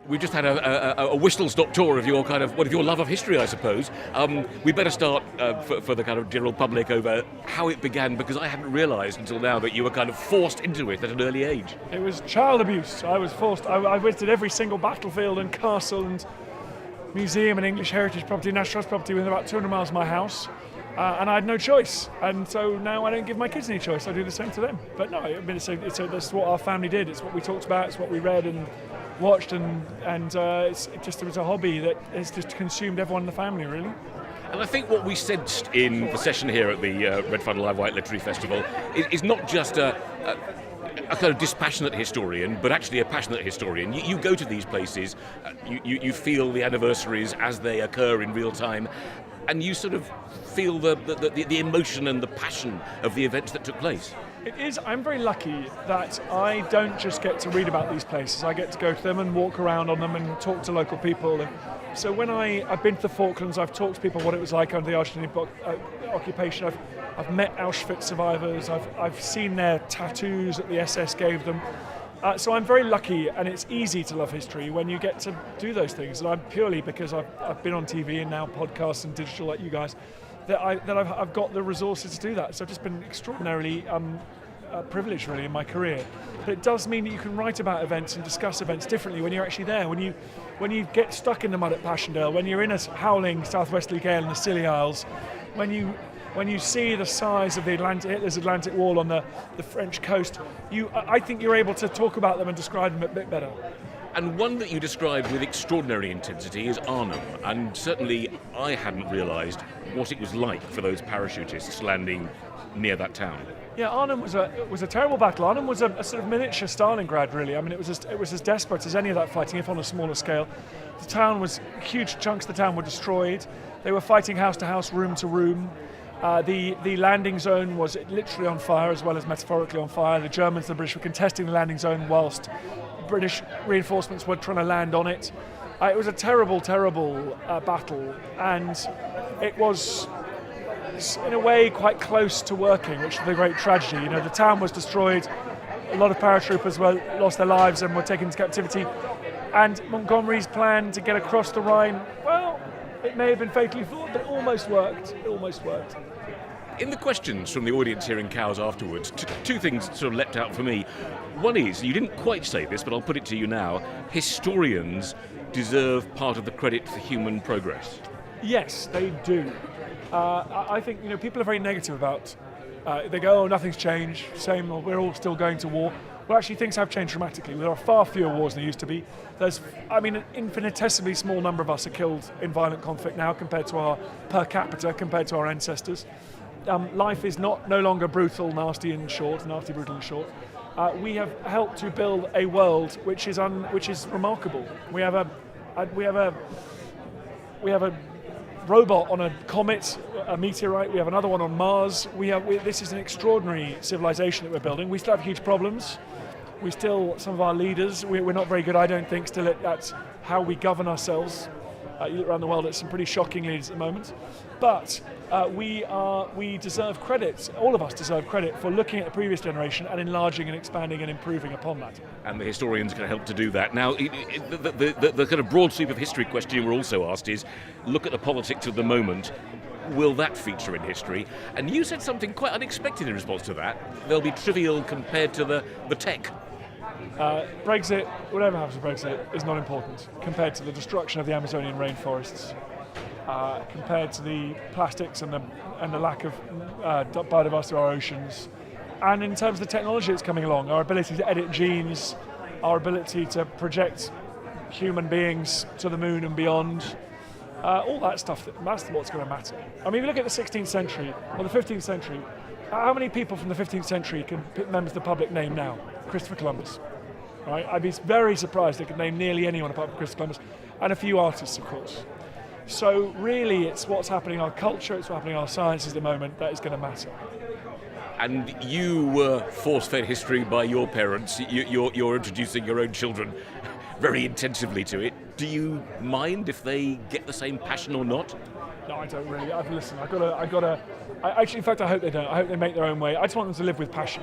we just had a whistle-stop tour of your love of history, I suppose. We better start for the kind of general public over how it began, because I hadn't realised until now that you were kind of forced into it at an early age. It was child abuse. I was forced. I visited every single battlefield and castle and museum and English heritage property, National Trust property within about 200 miles of my house. And I had no choice, and so now I don't give my kids any choice. I do the same to them. But no, I mean, that's what our family did. It's what we talked about. It's what we read and watched, and it was a hobby that has just consumed everyone in the family, really. And I think what we sensed in the session here at the Red Funnel Live Wight Literary Festival is not just a kind of dispassionate historian, but actually a passionate historian. You go to these places, you feel the anniversaries as they occur in real time, and you sort of feel the emotion and the passion of the events that took place. It is. I'm very lucky that I don't just get to read about these places. I get to go to them and walk around on them and talk to local people. So when I've been to the Falklands, I've talked to people what it was like under the Argentinian occupation. I've met Auschwitz survivors. I've seen their tattoos that the SS gave them. So I'm very lucky, and it's easy to love history when you get to do those things. And I'm purely because I've been on TV and now podcasts and digital like you guys, that I've got the resources to do that. So I've just been extraordinarily privileged, really, in my career. But it does mean that you can write about events and discuss events differently when you're actually there. When you get stuck in the mud at Passchendaele, when you're in a howling southwesterly gale in the Scilly Isles, when you see the size of Hitler's Atlantic Wall on the French coast, I think you're able to talk about them and describe them a bit better. And one that you described with extraordinary intensity is Arnhem, and certainly I hadn't realised what it was like for those parachutists landing near that town. Yeah, Arnhem was a terrible battle. Arnhem was a sort of miniature Stalingrad, really. I mean, it was as desperate as any of that fighting, if on a smaller scale. The town was, huge chunks of the town were destroyed. They were fighting house to house, room to room. The landing zone was literally on fire as well as metaphorically on fire. The Germans and the British were contesting the landing zone whilst British reinforcements were trying to land on it. It was a terrible, terrible battle, and it was in a way quite close to working, which is the great tragedy. You know, the town was destroyed, a lot of paratroopers lost their lives and were taken into captivity, and Montgomery's plan to get across the Rhine, well, it may have been fatally flawed, but it almost worked. In the questions from the audience here in Cowes afterwards, two things sort of leapt out for me. One is, you didn't quite say this, but I'll put it to you now, historians deserve part of the credit for human progress. Yes, they do. I think people are very negative about. They go, "Oh, nothing's changed. Same. We're all still going to war." Well, actually, things have changed dramatically. There are far fewer wars than there used to be. An infinitesimally small number of us are killed in violent conflict now compared to our per capita, compared to our ancestors. Life is no longer brutal, nasty, brutal, and short. We have helped to build a world which is remarkable. We have a robot on a comet, a meteorite. We have another one on Mars. This is an extraordinary civilization that we're building. We still have huge problems. Some of our leaders, we're not very good, I don't think, still at how we govern ourselves. You look around the world at some pretty shocking leaders at the moment. But we deserve credit, all of us deserve credit for looking at the previous generation and enlarging and expanding and improving upon that. And the historians can help to do that. Now, the kind of broad sweep of history question we're also asked is, look at the politics of the moment. Will that feature in history? And you said something quite unexpected in response to that. They'll be trivial compared to the tech. Brexit, whatever happens to Brexit, is not important compared to the destruction of the Amazonian rainforests, compared to the plastics and the lack of biodiversity of our oceans, and in terms of the technology that's coming along, our ability to edit genes, our ability to project human beings to the moon and beyond, all that stuff, that's what's going to matter. I mean, if you look at the 16th century or the 15th century, how many people from the 15th century can members of the public name now? Christopher Columbus. Right? I'd be very surprised they could name nearly anyone apart from Christopher Columbus, and a few artists, of course. So really, it's what's happening in our culture, it's what's happening in our sciences at the moment that is going to matter. And you were force-fed history by your parents. You're introducing your own children very intensively to it. Do you mind if they get the same passion or not? No, I don't really. Listen, in fact, I hope they don't. I hope they make their own way. I just want them to live with passion.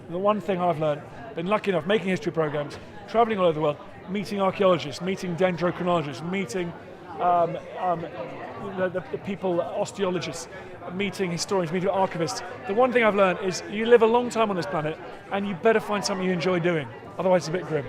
The one thing I've learned, been lucky enough making history programs, travelling all over the world, meeting archaeologists, meeting dendrochronologists, meeting the people, osteologists, meeting historians, meeting archivists. The one thing I've learned is you live a long time on this planet and you better find something you enjoy doing, otherwise it's a bit grim.